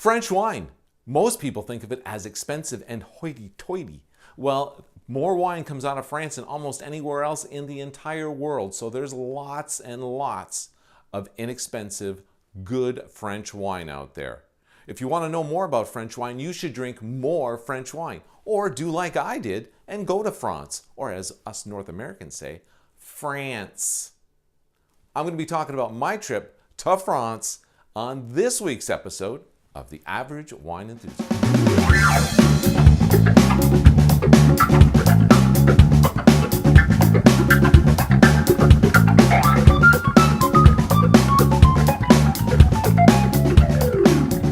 French wine. Most people think of it as expensive and hoity-toity. Well, more wine comes out of France than almost anywhere else in the entire world. So there's lots and lots of inexpensive, good French wine out there. If you want to know more about French wine, you should drink more French wine. Or do like I did and go to France, or as us North Americans say, France. I'm going to be talking about my trip to France on this week's episode of the Average Wine Enthusiast.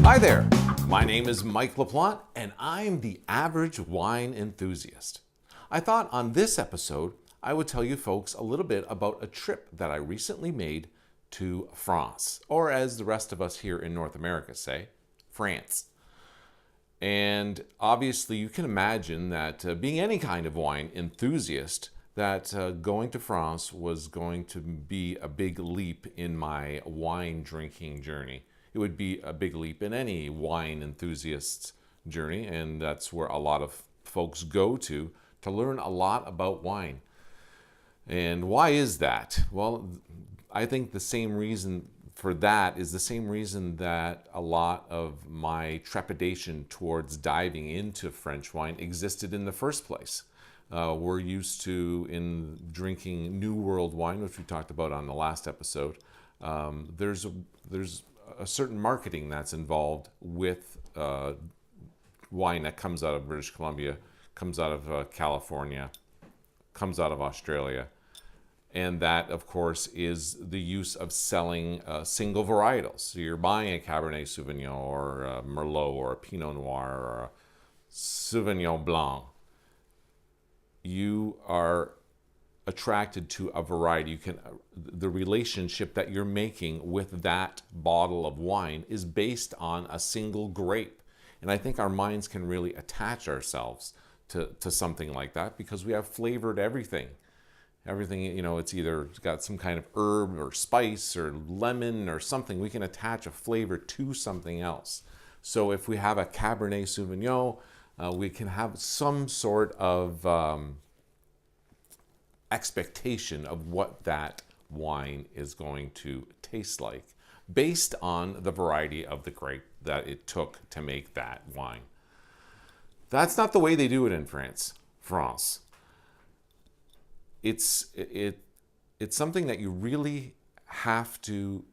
Hi there, my name is Mike LaPlante and I'm the Average Wine Enthusiast. I thought on this episode I would tell you folks a little bit about a trip that I recently made to France, or as the rest of us here in North America say, France. And obviously you can imagine that being any kind of wine enthusiast, that going to France was going to be a big leap in my wine drinking journey. It would be a big leap in any wine enthusiast's journey, and that's where a lot of folks go to learn a lot about wine. And why is that? Well, I think the same reason for that is the same reason that a lot of my trepidation towards diving into French wine existed in the first place. We're used to, in drinking New World wine, which we talked about on the last episode, there's a certain marketing that's involved with wine that comes out of British Columbia, comes out of California, comes out of Australia. And that, of course, is the use of selling single varietals. So you're buying a Cabernet Sauvignon or a Merlot or a Pinot Noir or a Sauvignon Blanc. You are attracted to a variety. The relationship that you're making with that bottle of wine is based on a single grape. And I think our minds can really attach ourselves to something like that because we have flavored everything. Everything, it's either got some kind of herb or spice or lemon or something. We can attach a flavor to something else. So if we have a Cabernet Sauvignon, we can have some sort of expectation of what that wine is going to taste like based on the variety of the grape that it took to make that wine. That's not the way they do it in France. It's something that you really have to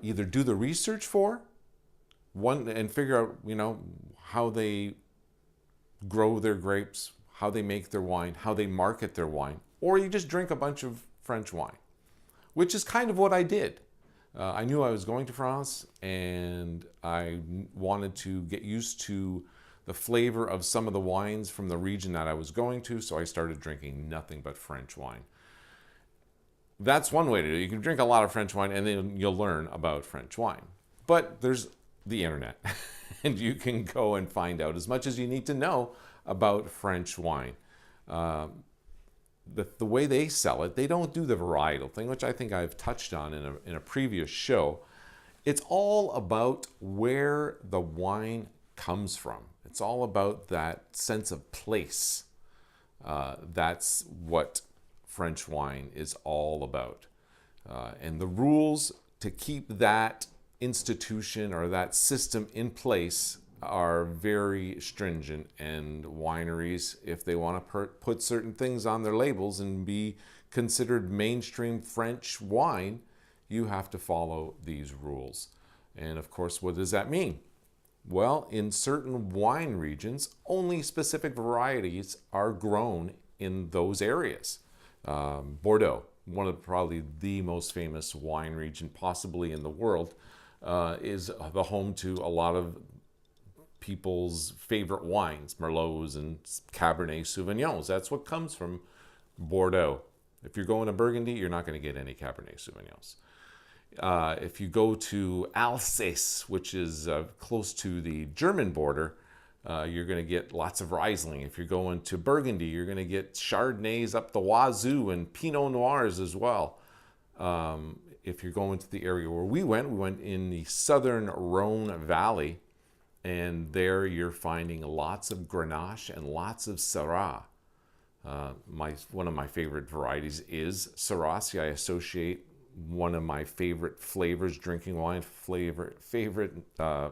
either do the research for, and figure out, how they grow their grapes, how they make their wine, how they market their wine, or you just drink a bunch of French wine, which is kind of what I did. I knew I was going to France, and I wanted to get used to the flavor of some of the wines from the region that I was going to, so I started drinking nothing but French wine. That's one way to do it. You can drink a lot of French wine and then you'll learn about French wine. But there's the internet, and you can go and find out as much as you need to know about French wine. The way they sell it, they don't do the varietal thing, which I think I've touched on in a previous show. It's all about where the wine comes from. It's all about that sense of place. That's what French wine is all about. And the rules to keep that institution or that system in place are very stringent. And wineries, if they want to put certain things on their labels and be considered mainstream French wine, you have to follow these rules. And of course, what does that mean? Well, in certain wine regions, only specific varieties are grown in those areas. Bordeaux, one of probably the most famous wine region possibly in the world, is the home to a lot of people's favorite wines, Merlots and Cabernet Sauvignons. That's what comes from Bordeaux. If you're going to Burgundy, you're not going to get any Cabernet Sauvignons. If you go to Alsace, which is close to the German border, you're going to get lots of Riesling. If you're going to Burgundy, you're going to get Chardonnays up the wazoo and Pinot Noirs as well. If you're going to the area where we went in the southern Rhone Valley, And there you're finding lots of Grenache and lots of Syrah. One of my favorite varieties is Syrah. See, I associate one of my favorite flavors, drinking wine, favorite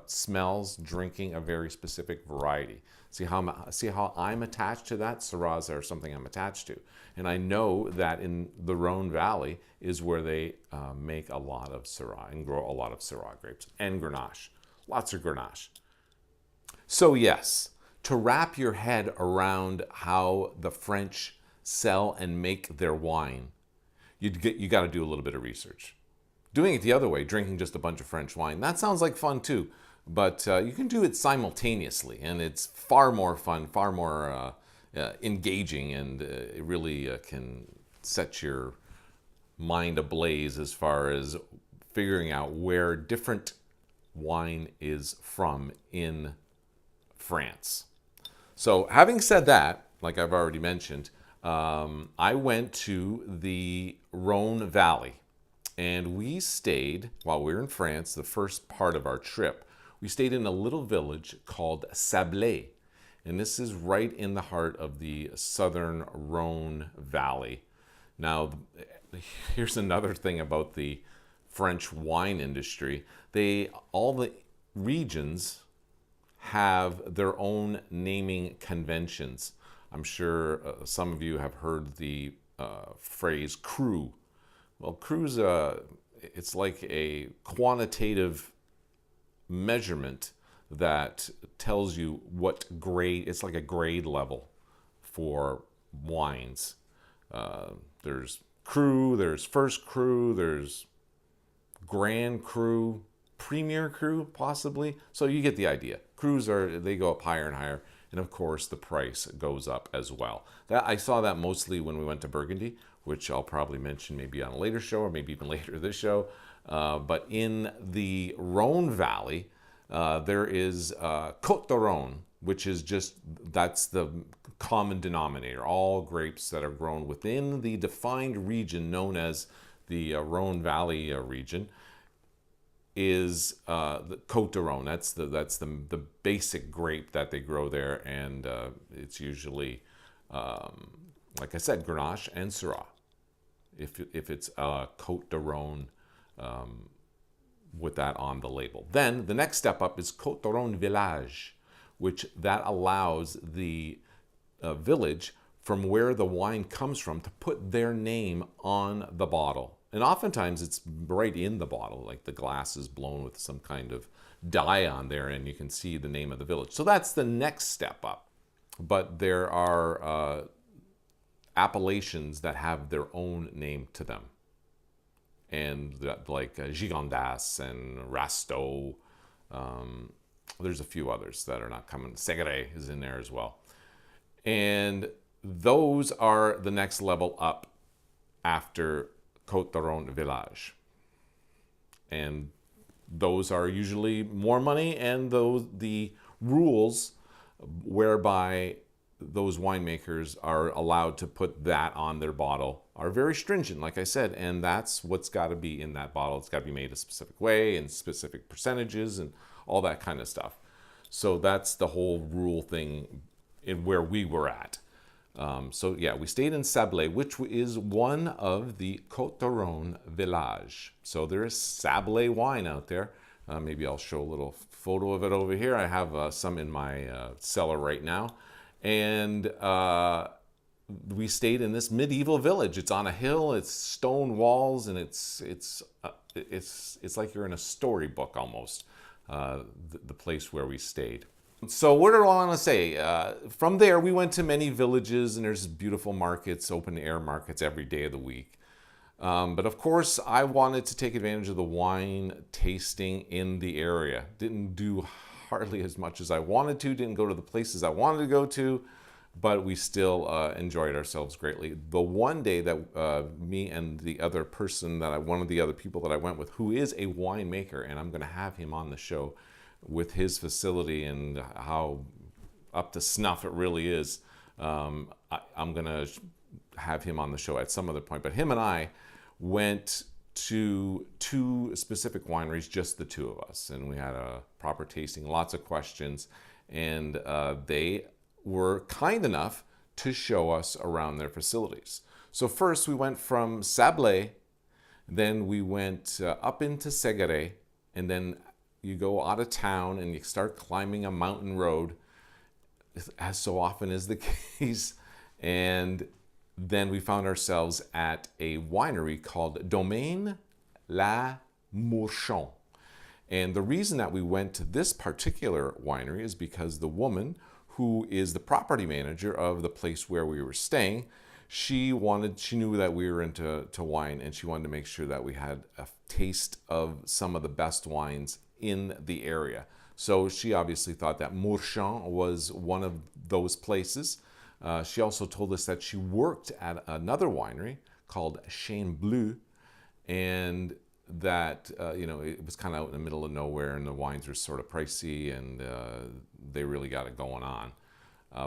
smells, drinking a very specific variety. See how I'm attached to that? Syrahs are something I'm attached to. And I know that in the Rhone Valley is where they make a lot of Syrah and grow a lot of Syrah grapes and Grenache. Lots of Grenache. So yes, to wrap your head around how the French sell and make their wine, you got to do a little bit of research. Doing it the other way, drinking just a bunch of French wine, that sounds like fun too, but you can do it simultaneously, and it's far more fun, far more engaging, and it really can set your mind ablaze as far as figuring out where different wine is from in France. So having said that, like I've already mentioned, I went to the Rhone Valley, and we stayed, while we were in France, the first part of our trip, we stayed in a little village called Sablé. And this is right in the heart of the southern Rhone Valley. Now, here's another thing about the French wine industry. All the regions have their own naming conventions. I'm sure some of you have heard the phrase cru. Well, cru's it's like a quantitative measurement that tells you what grade, it's like a grade level for wines. There's cru, there's first cru, there's grand cru, premier cru possibly. So you get the idea. Crus they go up higher and higher. And of course, the price goes up as well. I saw that mostly when we went to Burgundy, which I'll probably mention maybe on a later show or maybe even later this show. But in the Rhone Valley, there is Côte de Rhone, which is that's the common denominator. All grapes that are grown within the defined region known as the Rhone Valley region is the Côte de Rhone. That's the basic grape that they grow there, and it's usually, like I said, Grenache and Syrah. If it's Côte de Rhone with that on the label. Then the next step up is Côte de Rhone Village, which that allows the village from where the wine comes from to put their name on the bottle. And oftentimes it's right in the bottle, like the glass is blown with some kind of dye on there and you can see the name of the village. So that's the next step up. But there are appellations that have their own name to them. And like Gigondas and Rasteau. There's a few others that are not coming. Segre is in there as well. And those are the next level up after Côte de Rhone Village. And those are usually more money, and the rules whereby those winemakers are allowed to put that on their bottle are very stringent, like I said, and that's what's got to be in that bottle. It's got to be made a specific way and specific percentages and all that kind of stuff. So that's the whole rule thing in where we were at. So yeah, we stayed in Sablé, which is one of the Côte de Rhone Village. So there is Sablé wine out there. Maybe I'll show a little photo of it over here. I have some in my cellar right now. And we stayed in this medieval village. It's on a hill, it's stone walls, and it's like you're in a storybook almost, the place where we stayed. So what do I want to say? From there, we went to many villages, and there's beautiful markets, open air markets every day of the week. But of course, I wanted to take advantage of the wine tasting in the area. Didn't do hardly as much as I wanted to, didn't go to the places I wanted to go to, but we still enjoyed ourselves greatly. The one day that me and the other person one of the other people that I went with, who is a winemaker, and I'm going to have him on the show with his facility and how up to snuff it really is. I'm going to have him on the show at some other point. But him and I went to two specific wineries, just the two of us, and we had a proper tasting, lots of questions, and they were kind enough to show us around their facilities. So first we went from Sablé, then we went up into Ségéré, and then you go out of town and you start climbing a mountain road, as so often is the case, and then we found ourselves at a winery called Domaine La Mourchon. And the reason that we went to this particular winery is because the woman who is the property manager of the place where we were staying, she knew that we were into wine, and she wanted to make sure that we had a taste of some of the best wines in the area. So she obviously thought that Mourchon was one of those places. She also told us that she worked at another winery called Chien Bleu, and that it was kind of out in the middle of nowhere, and the wines were sort of pricey, and they really got it going on.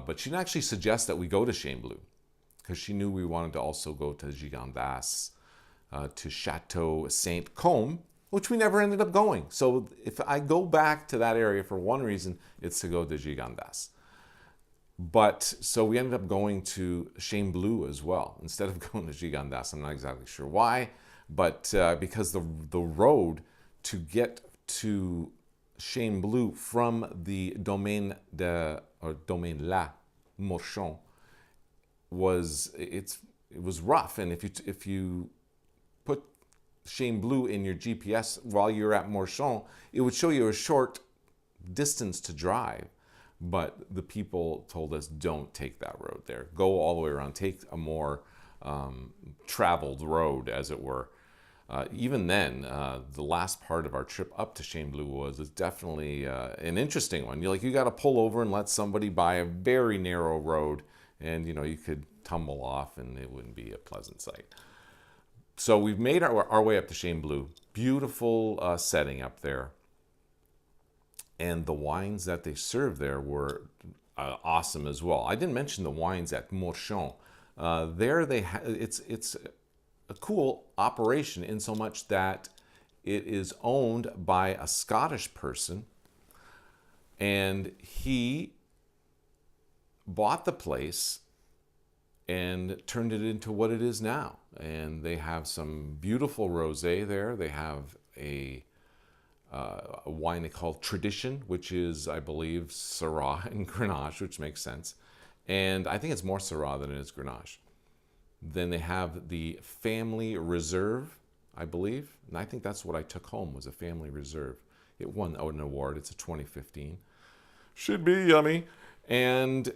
But she didn't actually suggest that we go to Chien Bleu, because she knew we wanted to also go to Gigondas, to Chateau Saint-Côme, which we never ended up going. So if I go back to that area for one reason, it's to go to Gigondas. But so we ended up going to Chien Bleu as well, instead of going to Gigondas. I'm not exactly sure why, but because the road to get to Chien Bleu from the Domaine La Mourchon it was rough, and if you put Chien Bleu in your GPS while you're at Mourchon, it would show you a short distance to drive. But the people told us, don't take that road there. Go all the way around. Take a more traveled road, as it were. Even then, the last part of our trip up to Chien Bleu was definitely an interesting one. You got to pull over and let somebody by a very narrow road, and you could tumble off, and it wouldn't be a pleasant sight. So we've made our way up to Chien Bleu. Beautiful setting up there. And the wines that they served there were awesome as well. I didn't mention the wines at Mourchon. It's a cool operation in so much that it is owned by a Scottish person, and he bought the place and turned it into what it is now. And they have some beautiful rosé there. They have a wine they call Tradition, which is, I believe, Syrah and Grenache, which makes sense. And I think it's more Syrah than it is Grenache. Then they have the Family Reserve, I believe. And I think that's what I took home, was a Family Reserve. It won an award. It's a 2015. Should be yummy. And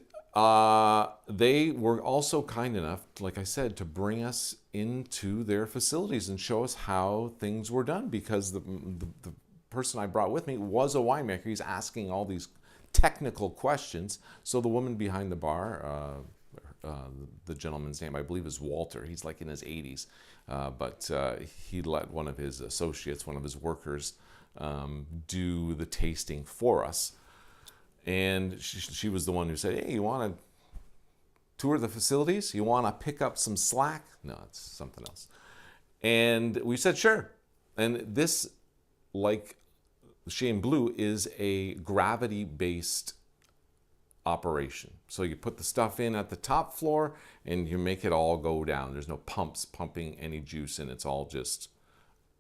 they were also kind enough, like I said, to bring us into their facilities and show us how things were done, because the person I brought with me was a winemaker. He's asking all these technical questions. So the woman behind the bar, the gentleman's name, I believe, is Walter. He's like in his 80s, but he let one of his associates, one of his workers, do the tasting for us. And she was the one who said, hey, you want to tour the facilities? You want to pick up some slack? No, it's something else. And we said, sure. And this, like Chien Bleu, is a gravity-based operation. So you put the stuff in at the top floor and you make it all go down. There's no pumps pumping any juice in. It's all just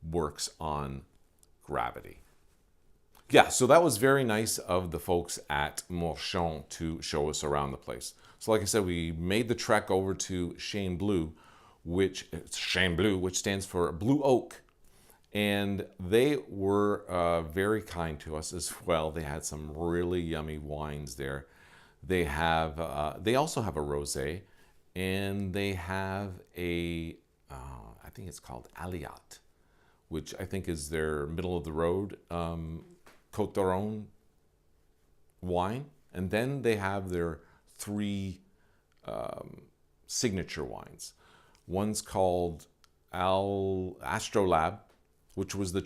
works on gravity. Yeah, so that was very nice of the folks at Mourchon to show us around the place. So like I said, we made the trek over to Chien Bleu, which stands for Blue Oak. And they were very kind to us as well. They had some really yummy wines there. They also have a rosé, and they have I think it's called Aliat, which I think is their middle of the road Côte d'Aron wine. And then they have their three signature wines. One's called Astrolabe, which was the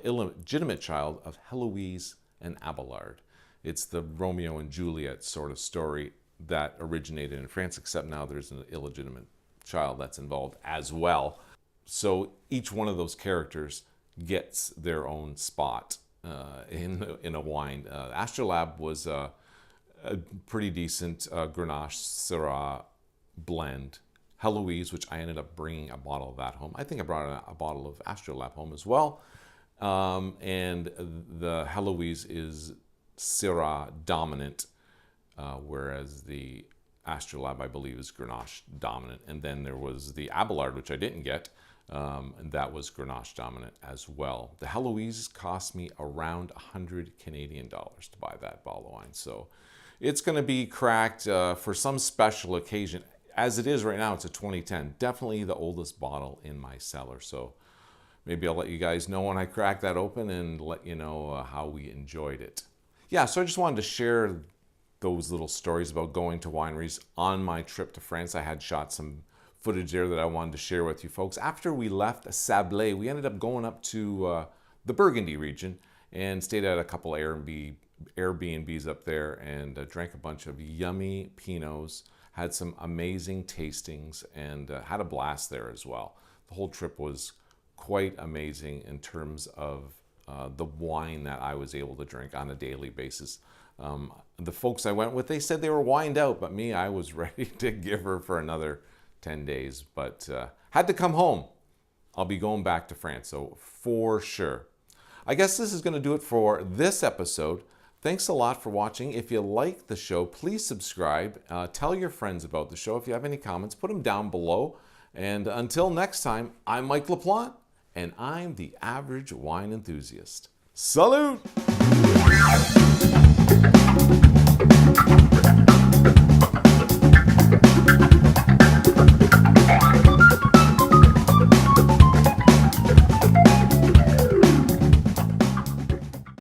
illegitimate child of Heloise and Abelard. It's the Romeo and Juliet sort of story that originated in France, except now there's an illegitimate child that's involved as well. So each one of those characters gets their own spot in a wine. Astrolabe was a pretty decent Grenache Syrah blend. Heloise, which I ended up bringing a bottle of that home. I think I brought a bottle of Astrolabe home as well. And the Heloise is Syrah dominant, whereas the Astrolabe, I believe, is Grenache dominant. And then there was the Abelard, which I didn't get, and that was Grenache dominant as well. The Heloise cost me around 100 Canadian dollars to buy that bottle of wine. So it's going to be cracked for some special occasion. As it is right now, it's a 2010. Definitely the oldest bottle in my cellar. So maybe I'll let you guys know when I crack that open and let you know how we enjoyed it. Yeah, so I just wanted to share those little stories about going to wineries on my trip to France. I had shot some footage there that I wanted to share with you folks. After we left Sablé, we ended up going up to the Burgundy region and stayed at a couple Airbnbs up there and drank a bunch of yummy Pinots, had some amazing tastings, and had a blast there as well. The whole trip was quite amazing in terms of the wine that I was able to drink on a daily basis. The folks I went with, they said they were wined out, but me, I was ready to give her for another 10 days, but had to come home. I'll be going back to France, so for sure. I guess this is going to do it for this episode. Thanks a lot for watching. If you like the show, please subscribe. Tell your friends about the show. If you have any comments, put them down below. And until next time, I'm Mike LaPlante, and I'm the Average Wine Enthusiast. Salute!